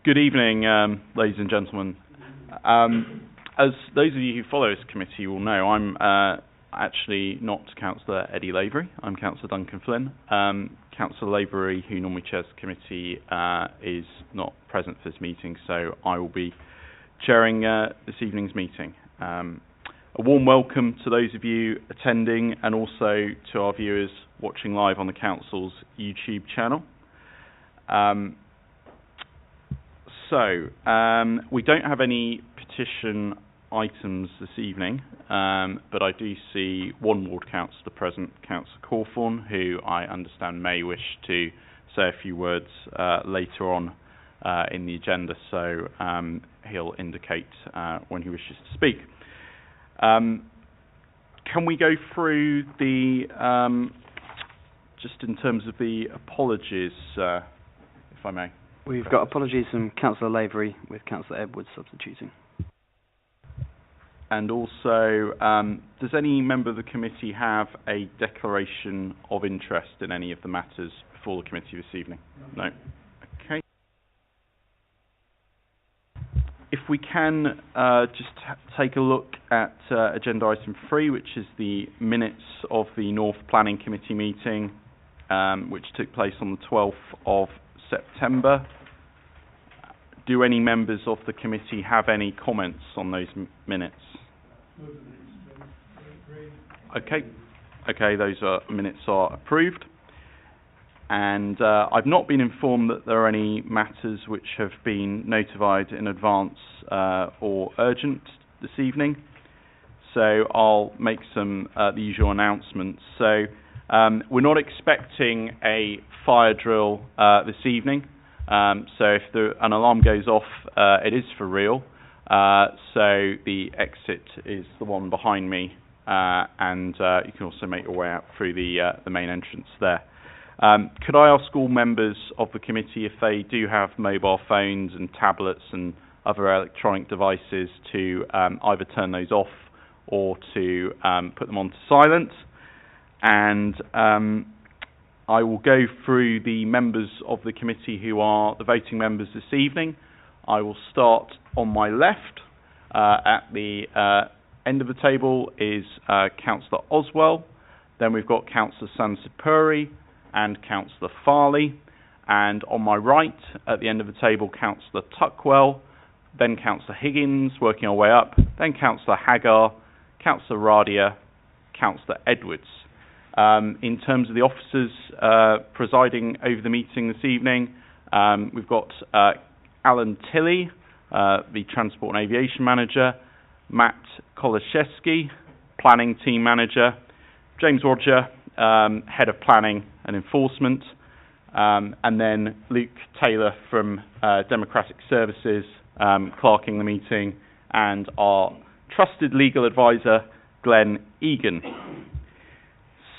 Good evening, ladies and gentlemen. As those of you who follow this committee will know, I'm actually not Councillor Eddie Lavery. I'm Councillor Duncan Flynn. Councillor Lavery, who normally chairs the committee, is not present for this meeting, so I will be chairing this evening's meeting. A warm welcome to those of you attending and also to our viewers watching live on the Council's YouTube channel. We don't have any petition items this evening, but I do see one Ward Councillor present, Councillor Cawthorne, who I understand may wish to say a few words later on in the agenda, so he'll indicate when he wishes to speak. Can we go through the, just in terms of the apologies, if I may? We've got apologies from Councillor Lavery with Councillor Edwards substituting. And also, does any member of the committee have a declaration of interest in any of the matters before the committee this evening? No. Okay. If we can just take a look at agenda item 3, which is the minutes of the North Planning Committee meeting, which took place on the 12th of September. Do any members of the committee have any comments on those minutes? Okay, those minutes are approved. And I've not been informed that there are any matters which have been notified in advance or urgent this evening. So I'll make some the usual announcements. So we're not expecting a fire drill this evening. So if an alarm goes off, it is for real. So the exit is the one behind me, and you can also make your way out through the main entrance there. Could I ask all members of the committee, if they do have mobile phones and tablets and other electronic devices, to either turn those off or to put them on to silent? And I will go through the members of the committee who are the voting members this evening. I will start on my left. At the end of the table is Councillor Oswell. Then we've got Councillor Sansipuri and Councillor Farley. And on my right, at the end of the table, Councillor Tuckwell. Then Councillor Higgins, working our way up. Then Councillor Hagar, Councillor Radia, Councillor Edwards. In terms of the officers presiding over the meeting this evening, we've got Alan Tilley, the Transport and Aviation Manager, Matt Kolashevsky, Planning Team Manager, James Roger, Head of Planning and Enforcement, and then Luke Taylor from Democratic Services, clerking the meeting, and our trusted legal advisor, Glenn Egan.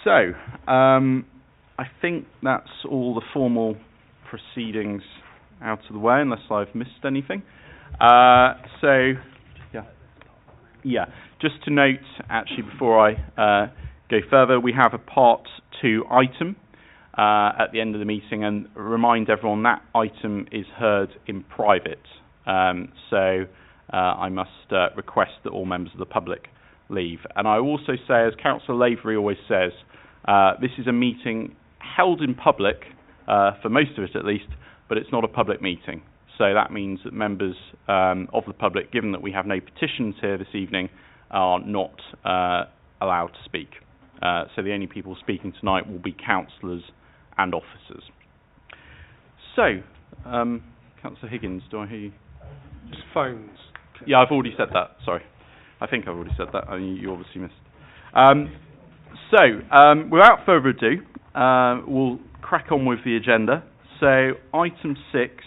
So, I think that's all the formal proceedings out of the way, unless I've missed anything. Just to note, actually, before I go further, we have a part 2 item at the end of the meeting, and remind everyone that item is heard in private. I must request that all members of the public leave. And I also say, as Councillor Lavery always says, this is a meeting held in public, for most of it at least, but it's not a public meeting. So that means that members of the public, given that we have no petitions here this evening, are not allowed to speak. So the only people speaking tonight will be councillors and officers. So, Councillor Higgins, do I hear you? Just phones. Yeah, I've already said that, sorry. I think I've already said that, you obviously missed. Without further ado, we'll crack on with the agenda. So, item 6,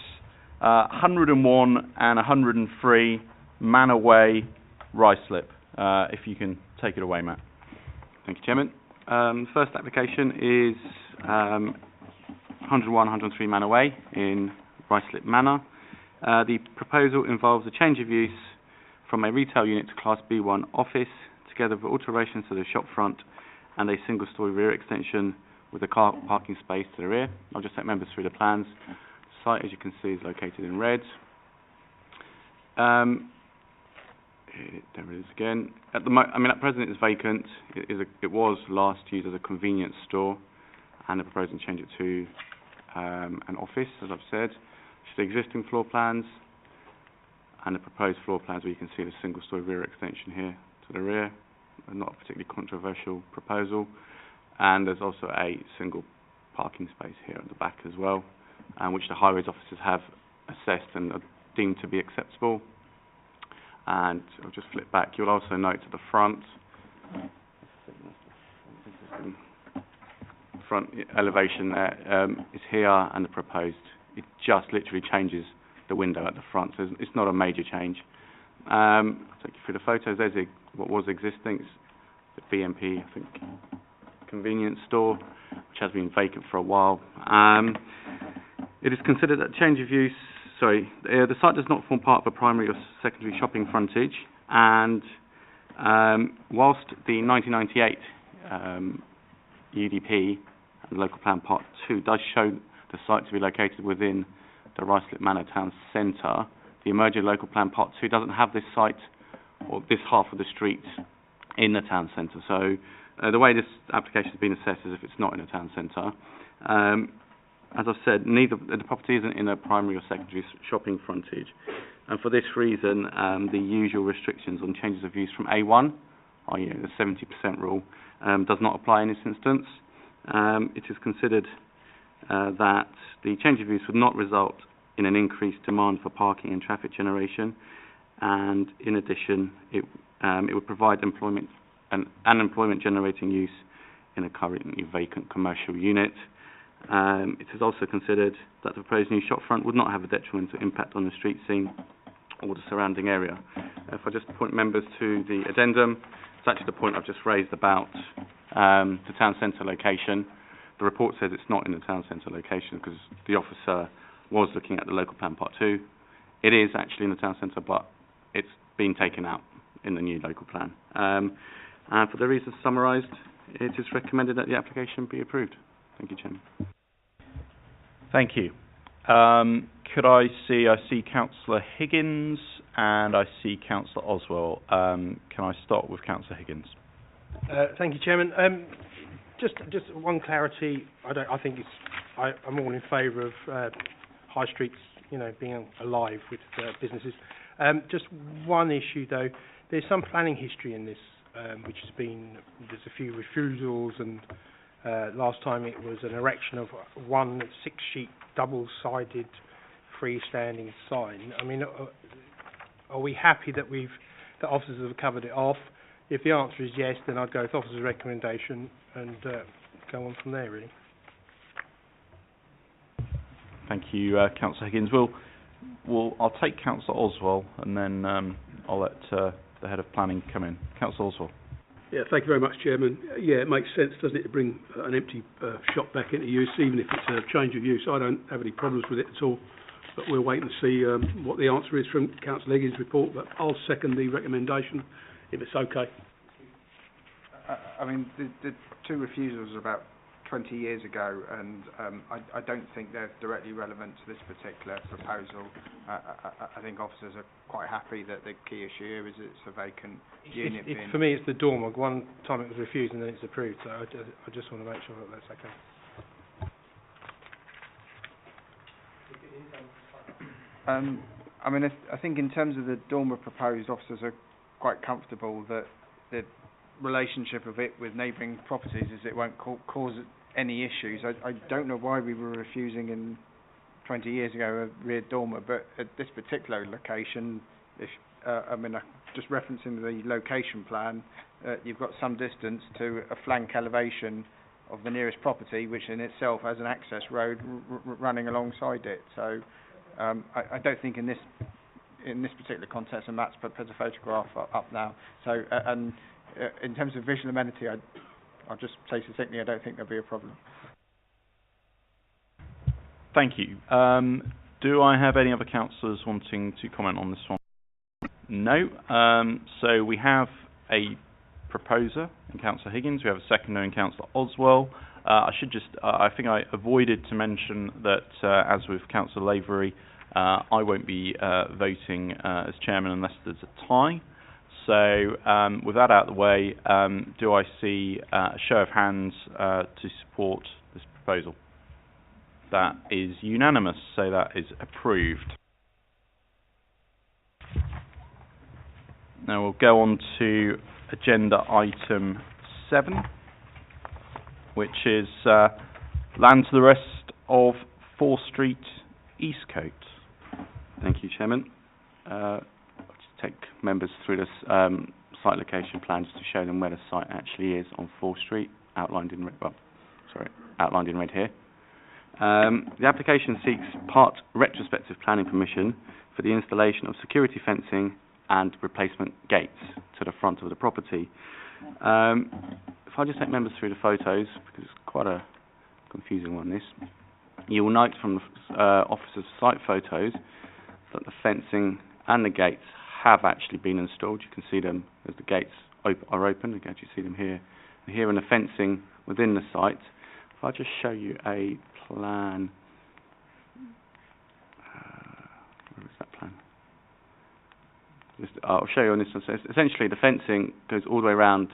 101 and 103, Manor Way, Ruislip. If you can take it away, Matt. Thank you, Chairman. The first application is 101, 103 Manor Way in Ruislip Manor. The proposal involves a change of use from a retail unit to Class B1 office, together with alterations to the shop front and a single-storey rear extension with a car parking space to the rear. I'll just take members through the plans. The site, as you can see, is located in red. There it is again. At present it's vacant. It was last used as a convenience store, and they're proposing to change it to an office, as I've said. It's the existing floor plans, and the proposed floor plans where you can see the single-storey rear extension here to the rear. Not a particularly controversial proposal. And there's also a single parking space here at the back as well, which the highways officers have assessed and are deemed to be acceptable. And I'll just flip back. You'll also note at the front elevation there is here, and the proposed, it just literally changes the window at the front, so it's not a major change. I'll take you through the photos. There's what was existing. It's the BMP, I think, convenience store, which has been vacant for a while. It is considered that change of use. The site does not form part of a primary or secondary shopping frontage, and whilst the 1998 UDP and Local Plan Part 2 does show the site to be located within the Ruislip Manor Town Centre, the emerging Local Plan Part 2 doesn't have this site or this half of the street in the town centre. So the way this application has been assessed is if it's not in a town centre. As I've said, the property isn't in a primary or secondary shopping frontage, and for this reason, the usual restrictions on changes of use from A1, i.e. the 70% rule, does not apply in this instance. It is considered that the change of use would not result in an increased demand for parking and traffic generation, and in addition, it would provide employment and employment generating use in a currently vacant commercial unit. It is also considered that the proposed new shopfront would not have a detrimental impact on the street scene or the surrounding area. If I just point members to the addendum, it's actually the point I've just raised about the town centre location. The report says it's not in the town centre location because the officer was looking at the Local Plan Part 2. It is actually in the town centre, but it's been taken out in the new local plan. And for the reasons summarised, it is recommended that the application be approved. Thank you, Chairman. Thank you. Could I see Councillor Higgins and I see Councillor Oswell. Can I start with Councillor Higgins? Thank you, Chairman. Just one clarity. I'm all in favour of high streets, being alive with businesses. Just one issue though. There's some planning history in this, which has been, there's a few refusals, and last time it was an erection of one 6-sheet double-sided freestanding sign. I mean, are we happy that the officers have covered it off? If the answer is yes, then I'd go with officer's recommendation and go on from there, really. Thank you, Councillor Higgins. I'll take Councillor Oswell, and then I'll let the Head of Planning come in. Councillor Oswell. Yeah, thank you very much, Chairman. Yeah, it makes sense, doesn't it, to bring an empty shop back into use, even if it's a change of use. I don't have any problems with it at all, but we'll wait and see what the answer is from Councillor Higgins' report, but I'll second the recommendation, if it's okay. I mean, the two refusals are about 20 years ago, and I don't think they're directly relevant to this particular proposal. I think officers are quite happy that the key issue here is it's a vacant unit. For me, it's the dormer. One time it was refused and then it's approved, so I just want to make sure that that's okay. I mean, I think in terms of the dormer proposed, officers are quite comfortable that the relationship of it with neighbouring properties is it won't cause any issues. I don't know why we were refusing in 20 years ago a rear dormer, but at this particular location, just referencing the location plan, you've got some distance to a flank elevation of the nearest property, which in itself has an access road running alongside it. So I don't think in this particular context, and Matt's prepared a photograph up now. So in terms of visual amenity, I'll just say succinctly, I don't think there'll be a problem. Thank you. Do I have any other councillors wanting to comment on this one? No. So we have a proposer in Councillor Higgins. We have a seconder in Councillor Oswell. I think I avoided to mention that, as with Councillor Lavery, I won't be voting as chairman unless there's a tie. So with that out of the way, do I see a show of hands to support this proposal? That is unanimous, so that is approved. Now we'll go on to agenda item 7, which is land to the rest of 4 Street, Eastcote. Thank you, Chairman. I'll just take members through this site location plan just to show them where the site actually is on 4th Street, outlined in red, outlined in red here. The application seeks part retrospective planning permission for the installation of security fencing and replacement gates to the front of the property. If I just take members through the photos, because it's quite a confusing one, this. You will note from the officer's site photos that the fencing and the gates have actually been installed. You can see them as the gates are open. You can actually see them here. And here in the fencing within the site. If I just show you a plan. Where is that plan? I'll show you on this one. So essentially, the fencing goes all the way around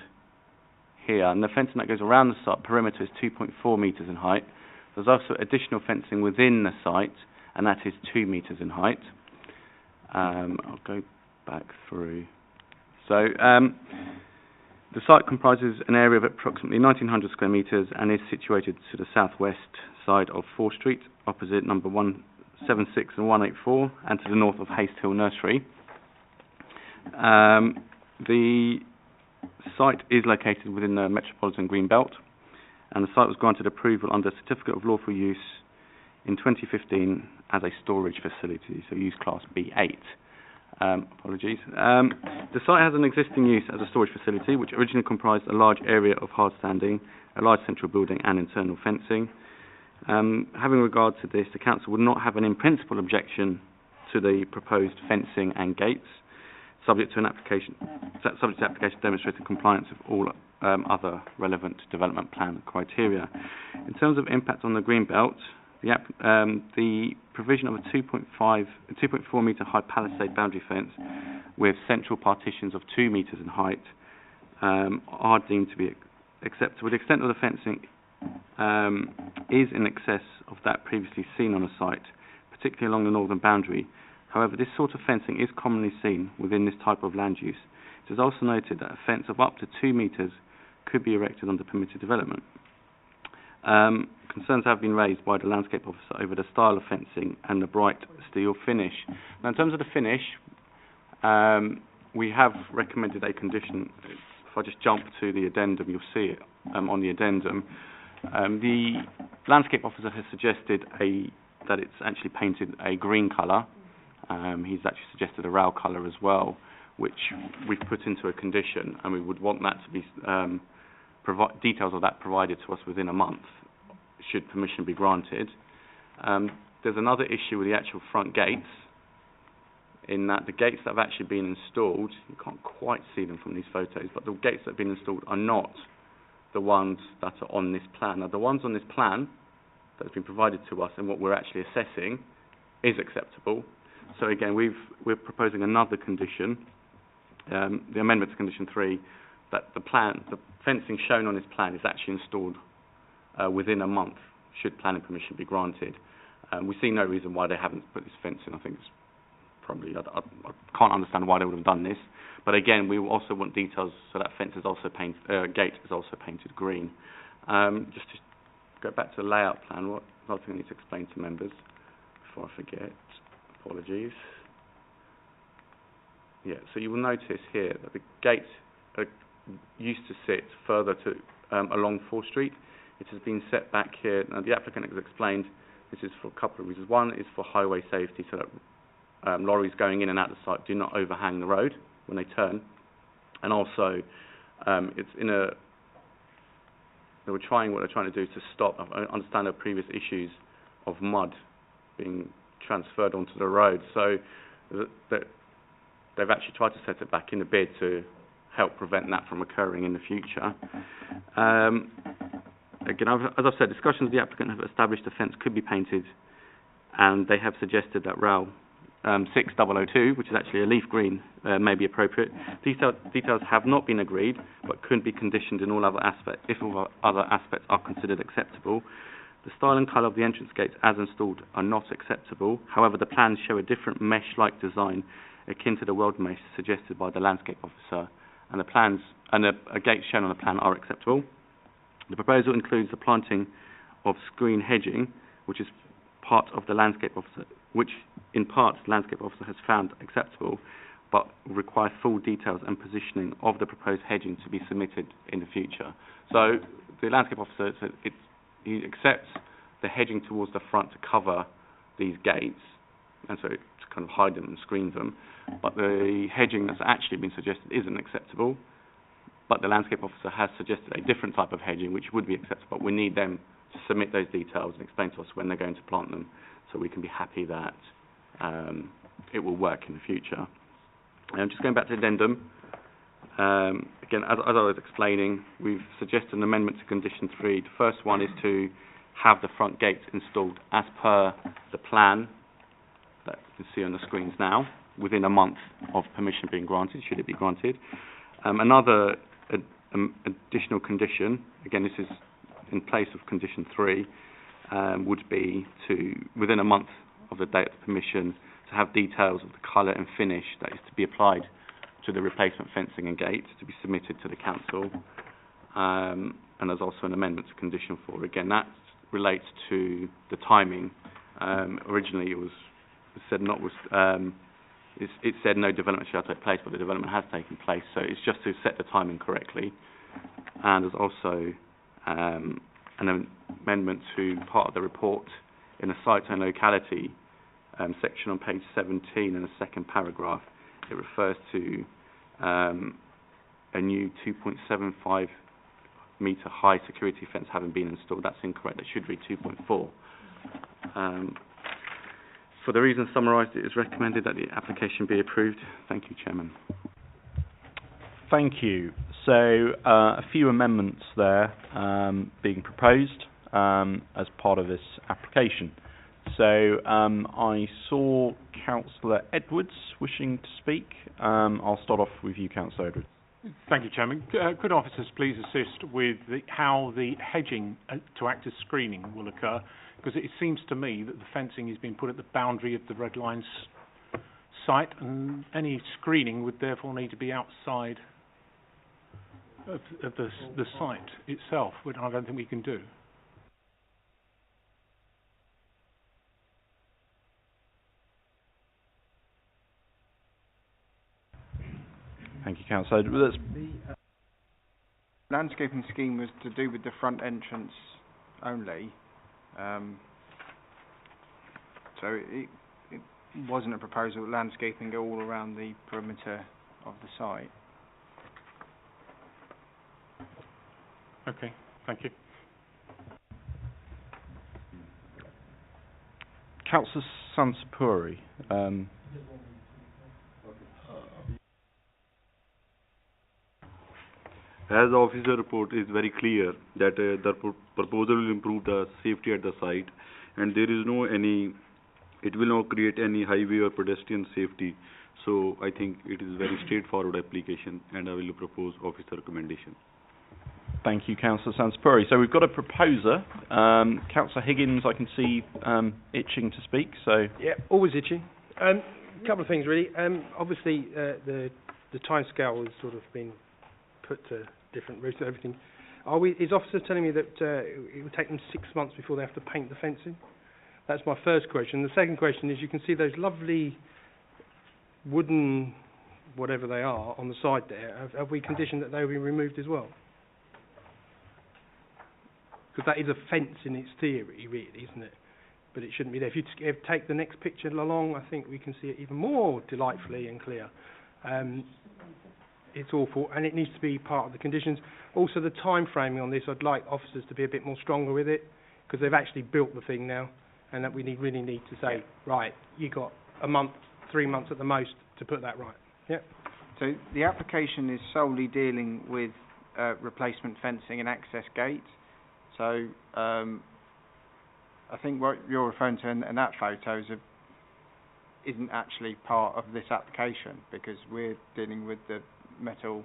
here, and the fencing that goes around the site perimeter is 2.4 metres in height. There's also additional fencing within the site, and that is 2 metres in height. I'll go back through. So the site comprises an area of approximately 1,900 square metres and is situated to the southwest side of 4th Street, opposite number 176 and 184, and to the north of Haste Hill Nursery. The site is located within the Metropolitan Green Belt, and the site was granted approval under Certificate of Lawful Use in 2015 as a storage facility, so use class B8. Apologies. The site has an existing use as a storage facility, which originally comprised a large area of hard standing, a large central building and internal fencing. Having regard to this, the council would not have an in-principle objection to the proposed fencing and gates, subject to application demonstrating compliance with all other relevant development plan criteria. In terms of impact on the Greenbelt, the provision of a 2.4 metre high palisade boundary fence with central partitions of 2 metres in height are deemed to be acceptable. The extent of the fencing is in excess of that previously seen on the site, particularly along the northern boundary. However, this sort of fencing is commonly seen within this type of land use. It is also noted that a fence of up to 2 metres could be erected under permitted development. Concerns have been raised by the landscape officer over the style of fencing and the bright steel finish. Now, in terms of the finish, we have recommended a condition. If I just jump to the addendum, you'll see it on the addendum. The landscape officer has suggested that it's actually painted a green colour. He's actually suggested a rail colour as well, which we've put into a condition, and we would want that to be details of that provided to us within a month, should permission be granted. There's another issue with the actual front gates, in that the gates that have actually been installed, you can't quite see them from these photos, but the gates that have been installed are not the ones that are on this plan. Now, the ones on this plan that have been provided to us and what we're actually assessing is acceptable. So again, we're proposing another condition, the amendment to condition 3, that the fencing shown on this plan is actually installed within a month, should planning permission be granted. We see no reason why they haven't put this fence in. I think it's probably, I can't understand why they would have done this. But again, we also want details so that fence is also gate is also painted green. Just to go back to the layout plan, what other thing I need to explain to members before I forget. Apologies. Yeah, so you will notice here that the gates used to sit further to along 4th Street. It has been set back here. Now, the applicant has explained this is for a couple of reasons. One is for highway safety, so that lorries going in and out of the site do not overhang the road when they turn. And also, it's in a... what they're trying to do is to stop. I understand the previous issues of mud being transferred onto the road, so they've actually tried to set it back in the bid to help prevent that from occurring in the future. Again, as I've said, discussions with the applicant have established the fence could be painted and they have suggested that rail 6002, which is actually a leaf green, may be appropriate. Details have not been agreed, but could be conditioned in all other aspects, if all other aspects are considered acceptable. The style and colour of the entrance gates as installed are not acceptable. However, the plans show a different mesh-like design akin to the weld mesh suggested by the landscape officer, and the plans and a gate shown on the plan are acceptable. The proposal includes the planting of screen hedging, which is part of the landscape officer, which in part the landscape officer has found acceptable, but require full details and positioning of the proposed hedging to be submitted in the future. So the landscape officer said he accepts the hedging towards the front to cover these gates, and so to kind of hide them and screen them, but the hedging that's actually been suggested isn't acceptable, but the landscape officer has suggested a different type of hedging which would be acceptable. We need them to submit those details and explain to us when they're going to plant them, so we can be happy that it will work in the future. Just going back to addendum, again, as I was explaining, we've suggested an amendment to condition 3. The first one is to have the front gates installed as per the plan that you can see on the screens now, within a month of permission being granted, should it be granted. Another additional condition, again this is in place of condition 3, would be to, within a month of the date of permission, to have details of the colour and finish that is to be applied to the replacement fencing and gates to be submitted to the council. And there's also an amendment to condition 4. Again, that relates to the timing. Originally it was said it said no development shall take place, but the development has taken place, so it's just to set the timing correctly. And there's also an amendment to part of the report in the site and locality section on page 17 in the second paragraph. It refers to a new 2.75 metre high security fence having been installed. That's incorrect. It should read 2.4. For the reasons summarised, it is recommended that the application be approved. Thank you, Chairman. Thank you. So a few amendments there being proposed as part of this application. So I saw Councillor Edwards wishing to speak. I'll start off with you, Councillor Edwards. Thank you, Chairman. Could officers please assist with how the hedging to act as screening will occur? Because it seems to me that the fencing has been put at the boundary of the Red Lines site, and any screening would therefore need to be outside of the site itself, which I don't think we can do. Thank you, Councillor. The landscaping scheme was to do with the front entrance only, so it wasn't a proposal landscaping all around the perimeter of the site. Okay, thank you. Councillor Sansapuri. As the officer report is very clear that the proposal will improve the safety at the site, and there is it will not create any highway or pedestrian safety. So I think it is a very straightforward application, and I will propose officer recommendation. Thank you, Councillor Sansapuri. So we've got a proposer. Councillor Higgins, I can see itching to speak. So yeah, always itching. Couple of things really. Obviously, the timescale has sort of been put to different routes and everything. Is officers telling me that it would take them 6 months before they have to paint the fencing? That's my first question. The second question is, you can see those lovely wooden, whatever they are, on the side there. Have we conditioned that they will be removed as well? Because that is a fence in its theory, really, isn't it? But it shouldn't be there. If you take the next picture along, I think we can see it even more delightfully and clear. It's awful, and it needs to be part of the conditions. Also, the time framing on this, I'd like officers to be a bit more stronger with it, because they've actually built the thing now, and that we really need to say, right, you got a month, 3 months at the most to put that right. Yep. So the application is solely dealing with replacement fencing and access gates. So I think what you're referring to in that photo isn't actually part of this application, because we're dealing with the metal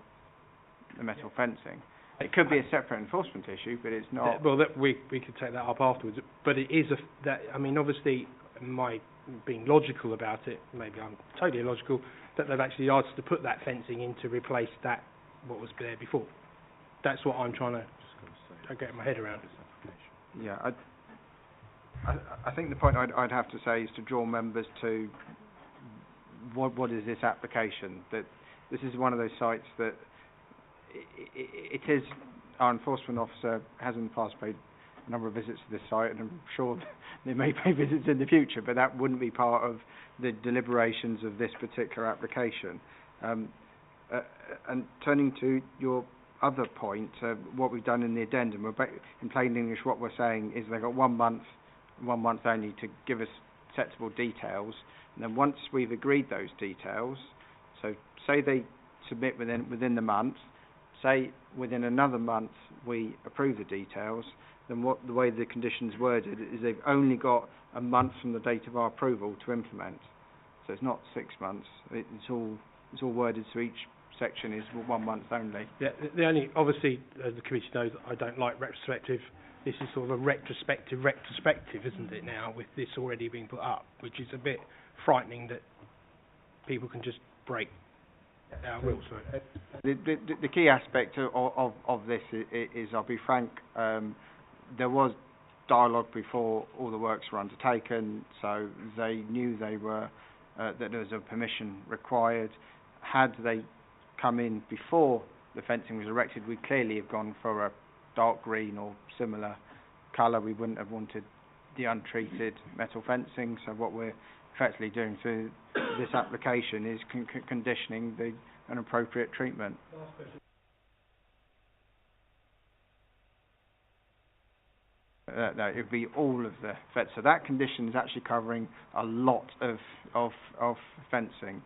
fencing. It could be a separate enforcement issue, but it's not. Well, we could take that up afterwards. But it is obviously, my being logical about it, maybe I'm totally illogical, that they've actually asked to put that fencing in to replace what was there before. That's what I'm trying to get my head around. Yeah, I think the point I'd have to say is to draw members to what is this application. That this is one of those sites that it is, our enforcement officer has in the past paid a number of visits to this site, and I'm sure they may pay visits in the future, but that wouldn't be part of the deliberations of this particular application. And turning to your other point, what we've done in the addendum, in plain English, what we're saying is they've got 1 month only to give us acceptable details, and then once we've agreed those details, so say they submit within the month, say within another month we approve the details, then the way the condition's worded is they've only got a month from the date of our approval to implement. So it's not 6 months. It's all worded, so each section is 1 month only. Yeah, the only, obviously, as the committee knows, I don't like retrospective. This is sort of a retrospective, isn't it now, with this already being put up, which is a bit frightening that people can just break our rules. The key aspect of this is, I'll be frank, there was dialogue before all the works were undertaken, so they knew they were that there was a permission required. Had they come in before the fencing was erected, we'd clearly have gone for a dark green or similar colour. We wouldn't have wanted the untreated metal fencing. So what we're effectively doing through this application is conditioning an appropriate treatment. No, it would be all of the fence. So that condition is actually covering a lot of fencing.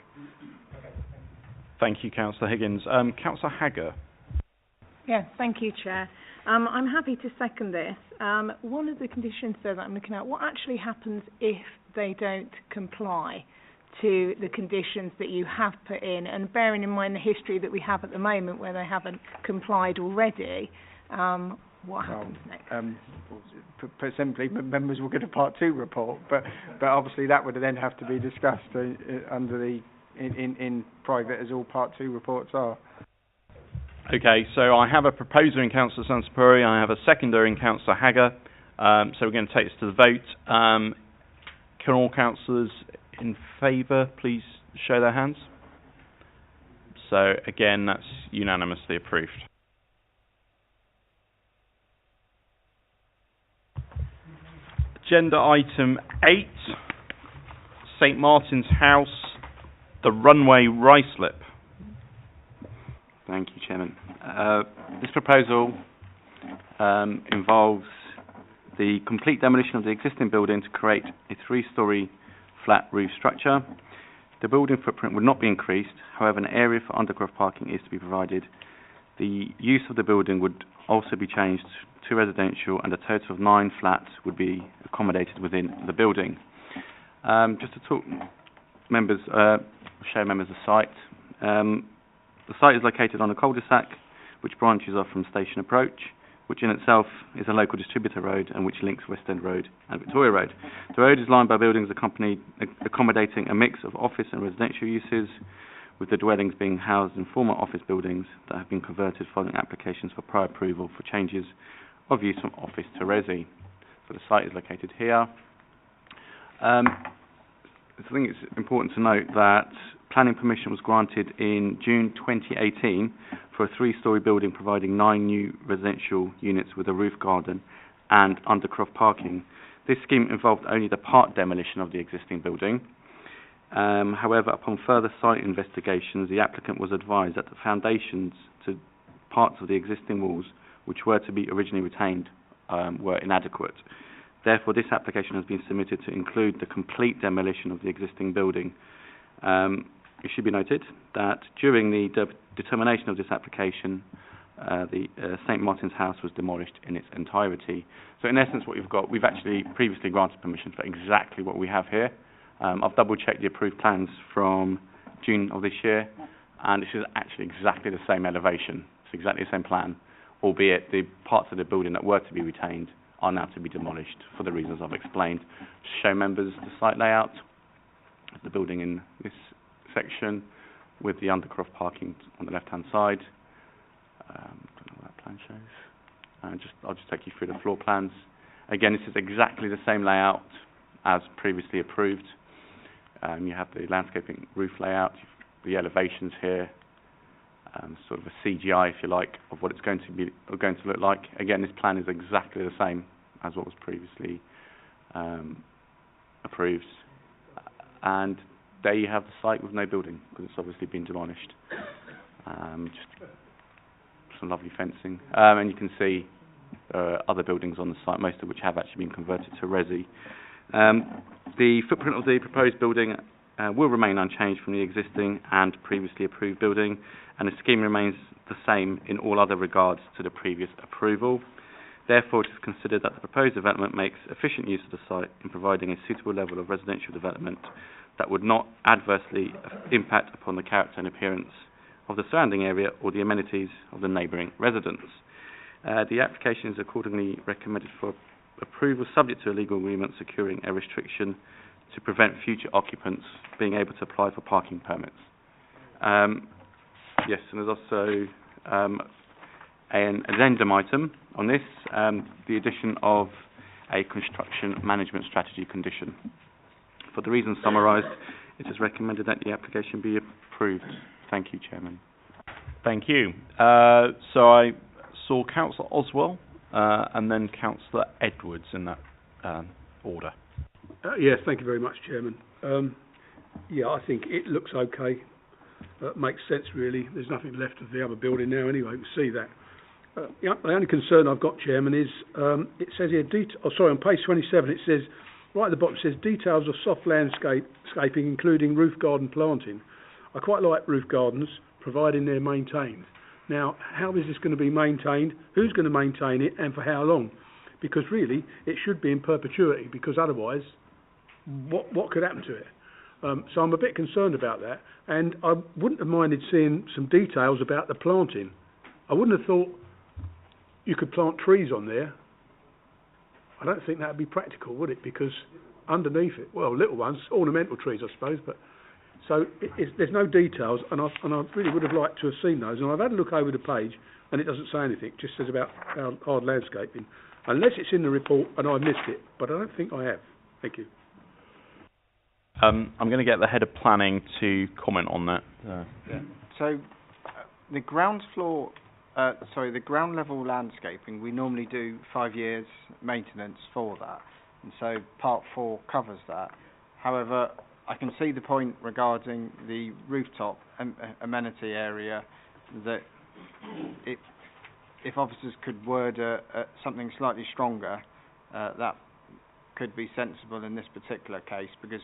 Thank you, Councillor Higgins. Councillor Hagger. Yes, thank you, Chair. I'm happy to second this. One of the conditions there that I'm looking at, what actually happens if they don't comply to the conditions that you have put in, and bearing in mind the history that we have at the moment where they haven't complied already, what happens next? Put simply, members will get a Part 2 report, but obviously that would then have to be discussed in private, as all Part 2 reports are. Okay, so I have a proposer in Councillor Sansapuri, I have a seconder in Councillor Hagger, so we're going to take this to the vote. Can all councillors in favour please show their hands? So again, that's unanimously approved. Agenda item 8, St Martin's House, the runway Ruislip. Thank you, Chairman. This proposal involves the complete demolition of the existing building to create a 3-storey flat roof structure. The building footprint would not be increased, however an area for underground parking is to be provided. The use of the building would also be changed to residential, and a total of 9 flats would be accommodated within the building. Just to talk members, show members the site. The site is located on a cul-de-sac which branches off from Station Approach, which in itself is a local distributor road and which links West End Road and Victoria Road. The road is lined by buildings accommodating a mix of office and residential uses, with the dwellings being housed in former office buildings that have been converted following applications for prior approval for changes of use from office to resi. So the site is located here. I think it's important to note that planning permission was granted in June 2018 for a 3-storey building providing 9 new residential units with a roof garden and undercroft parking. This scheme involved only the part demolition of the existing building. However, upon further site investigations, the applicant was advised that the foundations to parts of the existing walls, which were to be originally retained, were inadequate. Therefore, this application has been submitted to include the complete demolition of the existing building. It should be noted that during the determination of this application, the St Martin's house was demolished in its entirety. So in essence what we've actually previously granted permission for exactly what we have here. I've double checked the approved plans from June of this year, and this is actually exactly the same elevation. It's exactly the same plan, albeit the parts of the building that were to be retained are now to be demolished for the reasons I've explained. To show members the site layout of the building in this section with the undercroft parking on the left-hand side. I don't know what that plan shows. I'll just take you through the floor plans. Again, this is exactly the same layout as previously approved. You have the landscaping roof layout, the elevations here, sort of a CGI, if you like, of what it's going to look like. Again, this plan is exactly the same as what was previously approved. And there you have the site with no building, because it's obviously been demolished. Just some lovely fencing. And you can see other buildings on the site, most of which have actually been converted to resi. The footprint of the proposed building will remain unchanged from the existing and previously approved building, and the scheme remains the same in all other regards to the previous approval. Therefore, it is considered that the proposed development makes efficient use of the site in providing a suitable level of residential development that would not adversely impact upon the character and appearance of the surrounding area or the amenities of the neighbouring residents. The application is accordingly recommended for approval subject to a legal agreement securing a restriction to prevent future occupants being able to apply for parking permits. Yes, and there's also an addendum item on this, the addition of a construction management strategy condition. For the reasons summarised, it is recommended that the application be approved. Thank you, Chairman. Thank you. So I saw Councillor Oswell and then Councillor Edwards in that order. Yes, thank you very much, Chairman. Yeah, I think it looks okay. Makes sense, really. There's nothing left of the other building now anyway, we see that. The only concern I've got, Chairman, is it says here, on page 27, it says, right at the bottom, it says details of soft landscaping, including roof garden planting. I quite like roof gardens, providing they're maintained. Now, how is this going to be maintained? Who's going to maintain it, and for how long? Because really, it should be in perpetuity, because otherwise, what could happen to it? So I'm a bit concerned about that, and I wouldn't have minded seeing some details about the planting. I wouldn't have thought you could plant trees on there. I don't think that would be practical, would it? Because underneath it, well, little ones, ornamental trees, I suppose, but so there's no details, and I really would have liked to have seen those. And I've had a look over the page, and it doesn't say anything. It just says about hard landscaping, unless it's in the report and I missed it. But I don't think I have. Thank you. I'm going to get the head of planning to comment on that. Yeah. So the ground level landscaping, we normally do 5 years maintenance for that, and so Part 4 covers that. However, I can see the point regarding the rooftop amenity area, that if officers could word something slightly stronger, that could be sensible in this particular case, because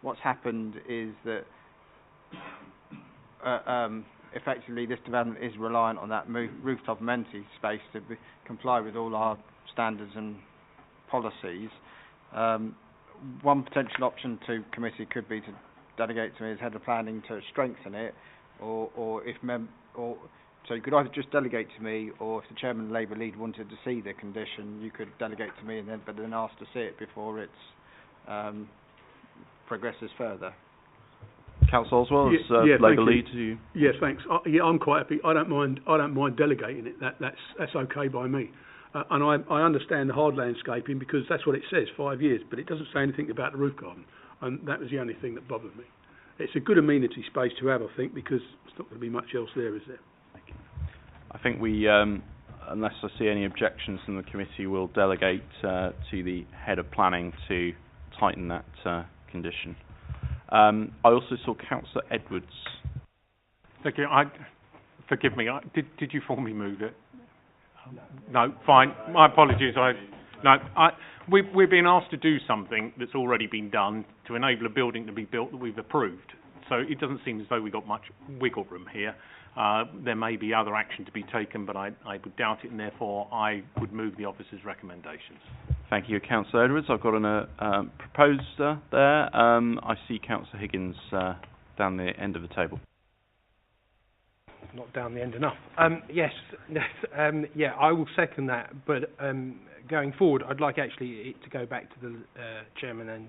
what's happened is that effectively this development is reliant on that rooftop amenity space to comply with all our standards and policies. One potential option to committee could be to delegate to me as head of planning to strengthen it, or so you could either just delegate to me, or if the chairman and Labour lead wanted to see the condition, you could delegate to me but then ask to see it before it progresses further. Councillor Oswell, as Labour lead, to you. Yes, thanks. I'm quite happy. I don't mind delegating it. That's okay by me. And I understand the hard landscaping, because that's what it says, 5 years, but it doesn't say anything about the roof garden, and that was the only thing that bothered me. It's a good amenity space to have, I think, because there's not going to be much else there, is there? I think we, unless I see any objections from the committee, will delegate to the head of planning to tighten that condition. I also saw Councillor Edwards. Thank you. Forgive me. Did you formally move it? No, fine. My apologies. We're being asked to do something that's already been done to enable a building to be built that we've approved. So it doesn't seem as though we've got much wiggle room here. There may be other action to be taken, but I would doubt it, and therefore I would move the officer's recommendations. Thank you, Councillor Edwards. I've got a proposer there. I see Councillor Higgins down the end of the table. Not down the end enough. Yes, yeah, I will second that, but going forward, I'd like actually it to go back to the chairman and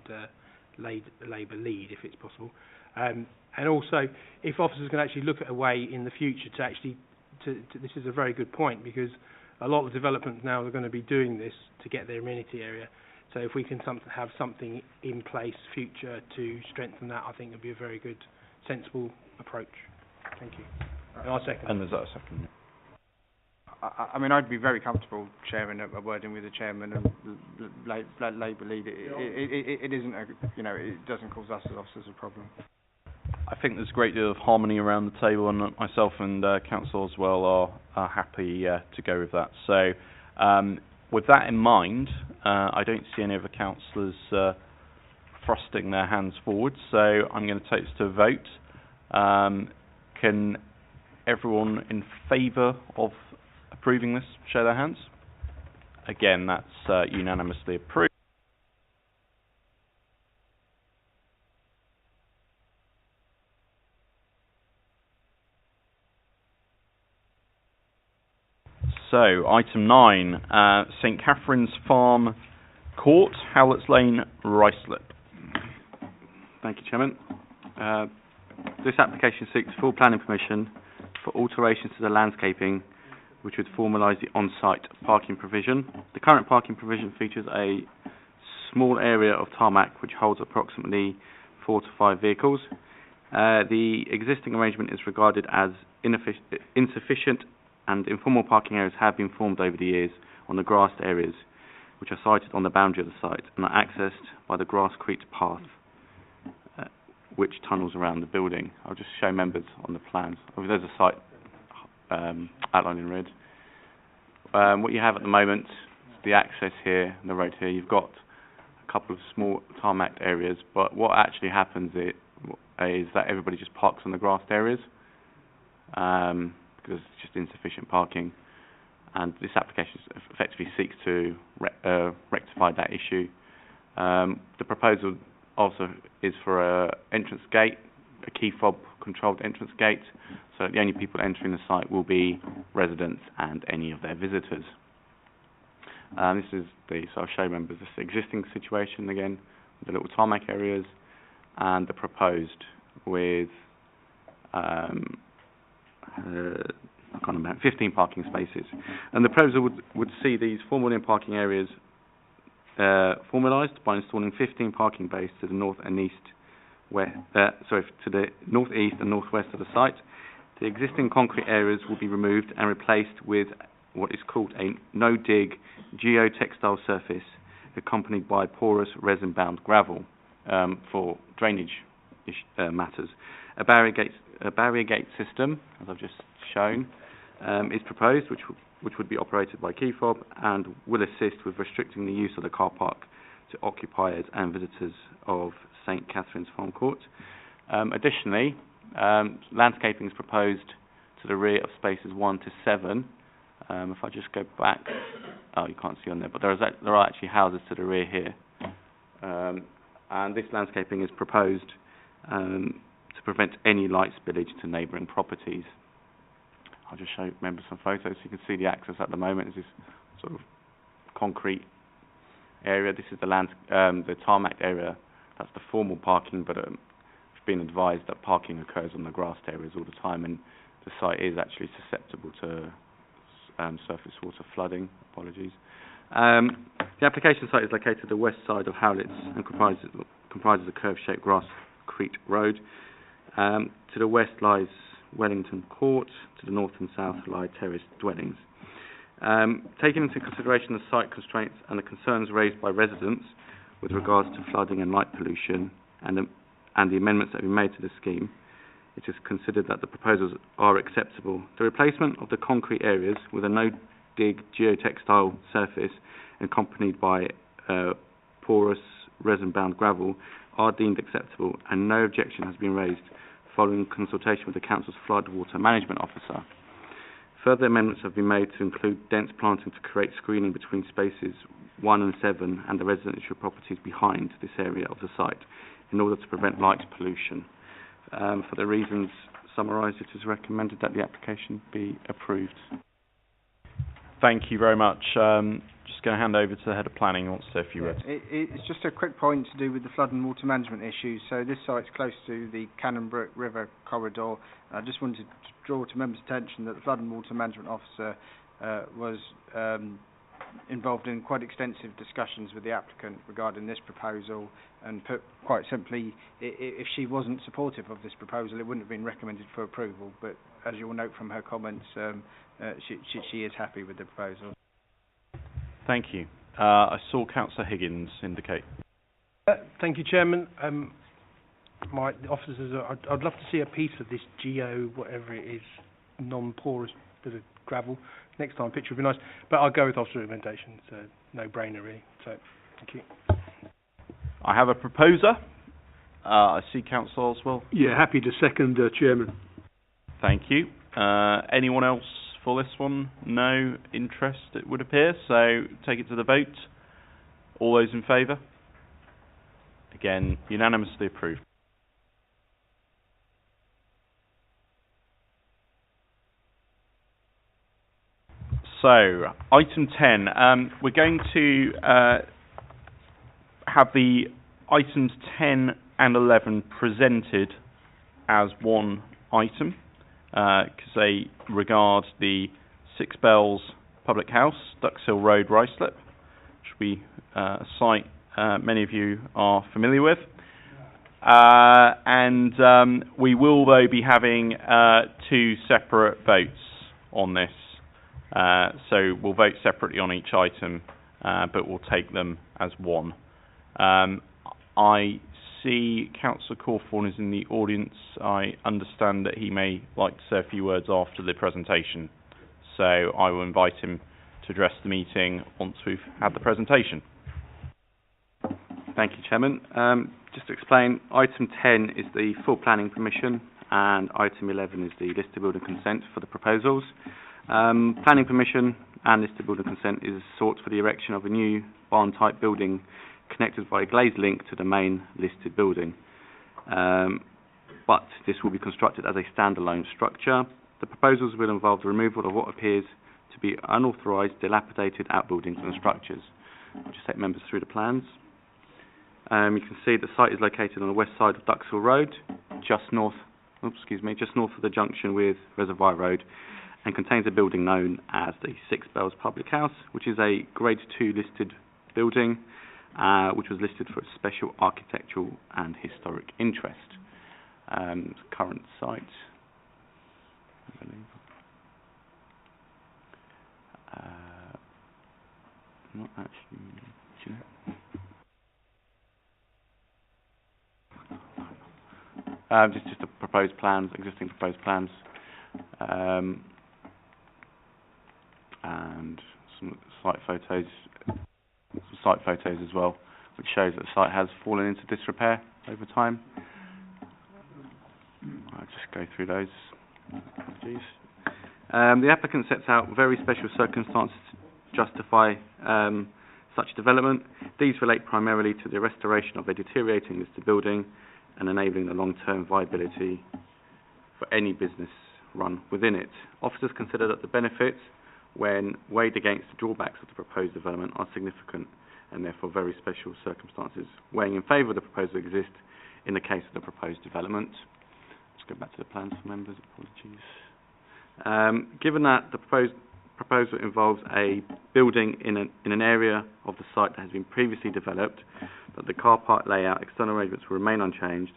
Labour lead, if it's possible. And also, if officers can actually look at a way in the future to actually, this is a very good point, because a lot of developments now are going to be doing this to get their amenity area. So if we can have something in place future to strengthen that, I think it would be a very good, sensible approach. Thank you. And I'll second. And there's that a second. I mean, I'd be very comfortable, Chairman, wording with the Chairman and Labour lead. It isn't, it doesn't cause us as officers a problem. I think there's a great deal of harmony around the table, and myself and Council as well are happy to go with that. So, with that in mind, I don't see any other councillors thrusting their hands forward, so I'm going to take this to a vote. Can everyone in favour of approving this show their hands? Again, that's unanimously approved. So, item 9, St Catherine's Farm Court, Howletts Lane, Ruislip. Thank you, Chairman. This application seeks full planning permission for alterations to the landscaping, which would formalise the on-site parking provision. The current parking provision features a small area of tarmac which holds approximately 4 to 5 vehicles. The existing arrangement is regarded as insufficient, and informal parking areas have been formed over the years on the grassed areas, which are sited on the boundary of the site and are accessed by the grass-creeked path, which tunnels around the building. I'll just show members on the plans. There's a site outlined in red. What you have at the moment is the access here, and the road here. You've got a couple of small tarmac areas, but what actually happens is that everybody just parks on the grassed areas, because it's just insufficient parking, and this application effectively seeks to rectify that issue. The proposal also is for an entrance gate, a key fob controlled entrance gate, so the only people entering the site will be residents and any of their visitors. This is so I'll show members this existing situation again, with the little tarmac areas, and the proposed with 15 parking spaces. And the proposal would see these 4 million parking areas formalised by installing 15 parking bays to the north and east, to the northeast and northwest of the site. The existing concrete areas will be removed and replaced with what is called a no-dig geotextile surface, accompanied by porous resin-bound gravel for drainage matters. A barrier gate system, as I've just shown, is proposed, which would be operated by key fob and will assist with restricting the use of the car park to occupiers and visitors of St Catherine's Farm Court. Additionally, landscaping is proposed to the rear of spaces 1 to 7. If I just go back, you can't see on there, but there are actually houses to the rear here, and this landscaping is proposed to prevent any light spillage to neighbouring properties. I'll just show members some photos so you can see the access at the moment. Is this sort of concrete area. This is the tarmac area. That's the formal parking, but we've been advised that parking occurs on the grassed areas all the time, and the site is actually susceptible to surface water flooding. Apologies. The application site is located at the west side of Howletts and comprises a curve-shaped grass-creeked road. To the west lies Wellington Court. To the north and south lie terraced dwellings. Taking into consideration the site constraints and the concerns raised by residents with regards to flooding and light pollution, and the amendments that have been made to the scheme, it is considered that the proposals are acceptable. The replacement of the concrete areas with a no-dig geotextile surface accompanied by porous resin-bound gravel are deemed acceptable, and no objection has been raised following consultation with the Council's Flood Water Management Officer. Further amendments have been made to include dense planting to create screening between spaces 1 and 7 and the residential properties behind this area of the site in order to prevent light pollution. For the reasons summarised, it is recommended that the application be approved. Thank you very much. Just going to hand over to the Head of Planning who wants to say a few words. It's just a quick point to do with the flood and water management issues. So this site's close to the Cannon River corridor. I just wanted to draw to members' attention that the flood and water management officer was involved in quite extensive discussions with the applicant regarding this proposal, and put quite simply, if she wasn't supportive of this proposal, it wouldn't have been recommended for approval. But as you will note from her comments, she is happy with the proposal. Thank you. I saw Councillor Higgins indicate. Thank you, Chairman. My officers, I'd love to see a piece of this whatever it is, non-porous bit of gravel. Next time, picture would be nice. But I'll go with officer recommendation. It's a no-brainer, really. So, thank you. I have a proposer. I see Councillor Oswell. Yeah, happy to second, Chairman. Thank you. Anyone else for this one? No interest, it would appear. So, take it to the vote. All those in favour? Again, unanimously approved. So, item 10. We're going to have the items 10 and 11 presented as one item, because they regard the Six Bells Public House, Duxhill Road, Ruislip, which will be a site many of you are familiar with. And we will, though, be having two separate votes on this. So we'll vote separately on each item, but we'll take them as one. I see Councillor Cawthorne is in the audience. I understand that he may like to say a few words after the presentation. So I will invite him to address the meeting once we've had the presentation. Thank you, Chairman. Just to explain, item 10 is the full planning permission, and item 11 is the listed building consent for the proposals. Planning permission and listed building consent is sought for the erection of a new barn-type building connected by a glazed link to the main listed building. But this will be constructed as a standalone structure. The proposals will involve the removal of what appears to be unauthorised, dilapidated outbuildings and structures. I'll just take members through the plans. You can see the site is located on the west side of Duxhill Road, just north of the junction with Reservoir Road, and contains a building known as the Six Bells Public House, which is a Grade 2 listed building, which was listed for its special architectural and historic interest. Current site, I believe. Not actually. Do you know? Just the proposed plans, existing proposed plans. And some site photos as well, which shows that the site has fallen into disrepair over time. I'll just go through those. The applicant sets out very special circumstances to justify such development. These relate primarily to the restoration of a deteriorating listed building and enabling the long-term viability for any business run within it. Officers consider that the benefits, when weighed against the drawbacks of the proposed development, are significant and therefore very special circumstances weighing in favour of the proposal exist in the case of the proposed development. Let's go back to the plans for members, apologies. Given that the proposal involves a building in an area of the site that has been previously developed, that the car park layout, external arrangements will remain unchanged,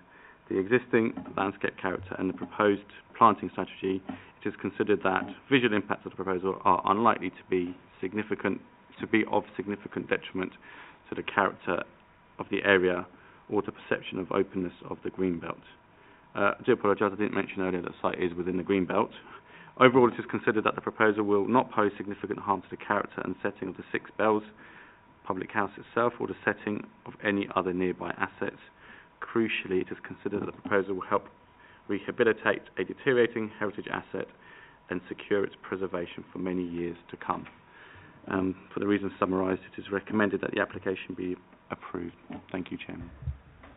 the existing landscape character and the proposed planting strategy, it is considered that visual impacts of the proposal are unlikely to be of significant detriment to the character of the area or the perception of openness of the green belt. I do apologise, I didn't mention earlier that the site is within the green belt. Overall, it is considered that the proposal will not pose significant harm to the character and setting of the Six Bells Public House itself or the setting of any other nearby assets. Crucially, it is considered that the proposal will help rehabilitate a deteriorating heritage asset and secure its preservation for many years to come. For the reasons summarised, it is recommended that the application be approved. Thank you, Chairman.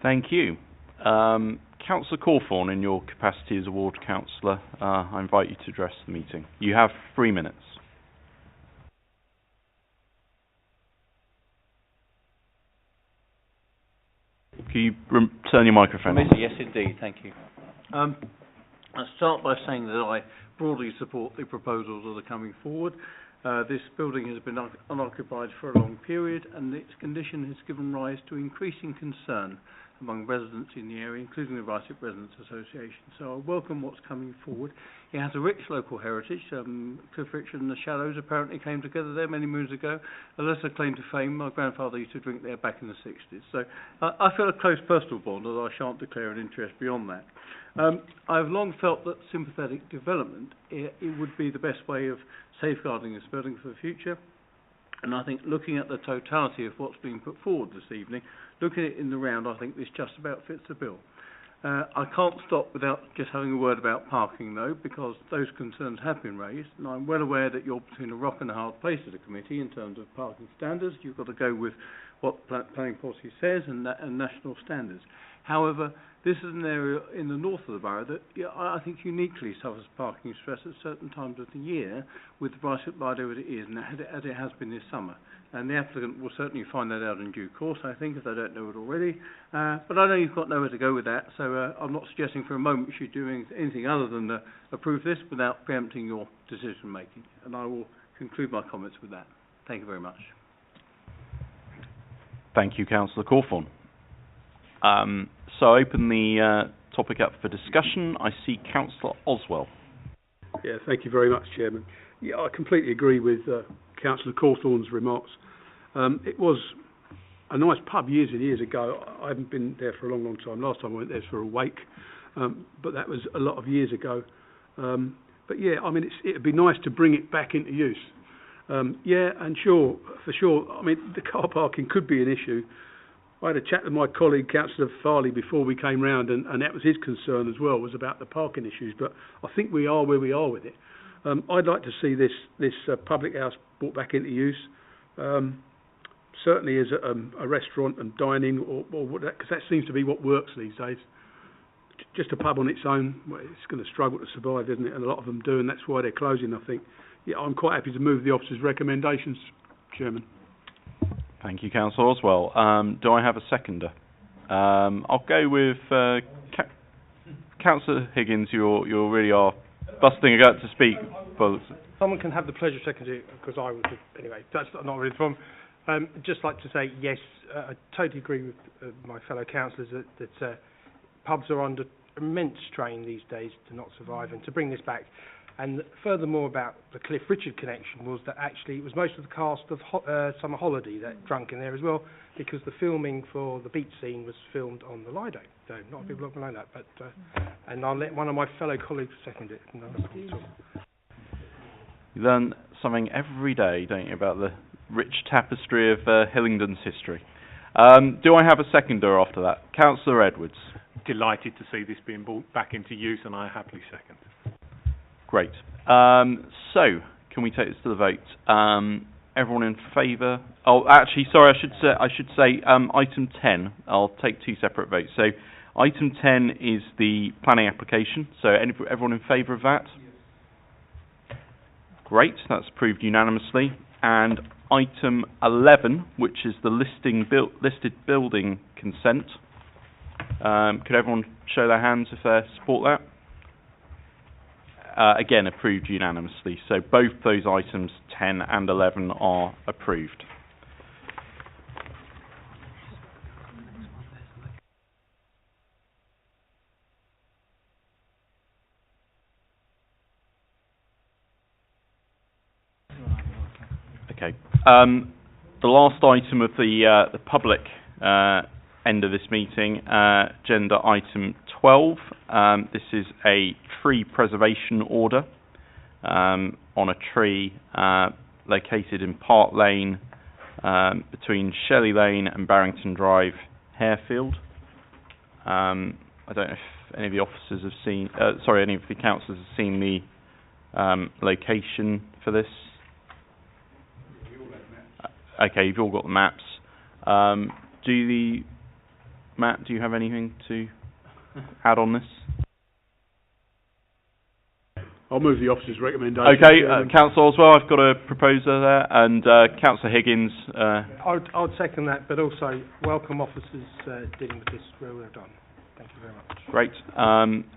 Thank you. Councillor Cawthorne, in your capacity as a ward councillor, I invite you to address the meeting. You have 3 minutes. Can you turn your microphone on? Yes, indeed. Thank you. I'll start by saying that I broadly support the proposals that are coming forward. This building has been unoccupied for a long period, and its condition has given rise to increasing concern among residents in the area, including the Ruislip Residents Association. So I welcome what's coming forward. It has a rich local heritage. Cliff Richard and the Shallows apparently came together there many moons ago. A lesser claim to fame, my grandfather used to drink there back in the 60s. So I feel a close personal bond, although I shan't declare an interest beyond that. I've long felt that sympathetic development, it would be the best way of safeguarding this building for the future. And I think looking at the totality of what's being put forward this evening, looking at it in the round, I think this just about fits the bill. I can't stop without just having a word about parking, though, because those concerns have been raised, and I'm well aware that you're between a rock and a hard place as a committee in terms of parking standards. You've got to go with what planning policy says and national standards. However, this is an area in the north of the borough that I think uniquely suffers parking stress at certain times of the year, with the Ruislip light over it is, and as it has been this summer. And the applicant will certainly find that out in due course, I think, if they don't know it already. But I know you've got nowhere to go with that, so I'm not suggesting for a moment you should do anything other than approve this without preempting your decision-making. And I will conclude my comments with that. Thank you very much. Thank you, Councillor Cawthorne. So I open the topic up for discussion. I see Councillor Oswell. Yeah, thank you very much, Chairman. Yeah, I completely agree with Councillor Cawthorne's remarks. It was a nice pub years and years ago. I haven't been there for a long, long time. Last time I went there was for a wake, but that was a lot of years ago. But yeah, I mean, it'd be nice to bring it back into use. Yeah, and for sure, I mean, the car parking could be an issue. I had a chat with my colleague, Councillor Farley, before we came round, and that was his concern as well, was about the parking issues. But I think we are where we are with it. I'd like to see this public house brought back into use, certainly as a restaurant and dining, or because that seems to be what works these days. Just a pub on its own, well, it's going to struggle to survive, isn't it? And a lot of them do, and that's why they're closing, I think. Yeah, I'm quite happy to move the officer's recommendations, Chairman. Thank you, Councillor Oswell. Do I have a seconder? I'll go with Councillor Higgins. You really are busting a gut to speak. Someone can have the pleasure of seconding, because I was anyway. That's not really the problem. Just like to say yes, I totally agree with my fellow councillors that pubs are under immense strain these days to not survive, and to bring this back. And furthermore, about the Cliff Richard connection was that actually it was most of the cast of Summer Holiday that drunk in there as well, because the filming for the beach scene was filmed on the Lido. So not a lot of people know that, but and I'll let one of my fellow colleagues second it. You learn something every day, don't you, about the rich tapestry of Hillingdon's history. Do I have a seconder after that? Councillor Edwards. Delighted to see this being brought back into use, and I happily second. Great. So, can we take this to the vote? Everyone in favour? Oh, actually, sorry, I should say item 10. I'll take two separate votes. So, item 10 is the planning application. So, everyone in favour of that? Yes. Great, that's approved unanimously. And item 11, which is the listed building consent. Could everyone show their hands if they support that? Again, approved unanimously. So both those items, 10 and 11, are approved. Okay. The last item of the public end of this meeting, agenda item 12. This is a tree preservation order on a tree located in Park Lane between Shelley Lane and Barrington Drive, Harefield. I don't know if any of the officers have seen, any of the councillors have seen the location for this. Okay, you've all got the maps. Matt, do you have anything to add on this? I'll move the officer's recommendation. Okay, Councillor Oswell, I've got a proposer there, and Councillor Higgins. I'd second that, but also welcome officers dealing with this real well done. Thank you very much. Great.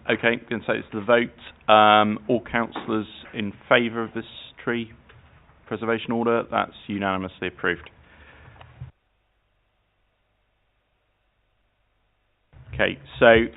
Okay, going to take this to the vote. All councillors in favour of this tree preservation order? That's unanimously approved. Okay, so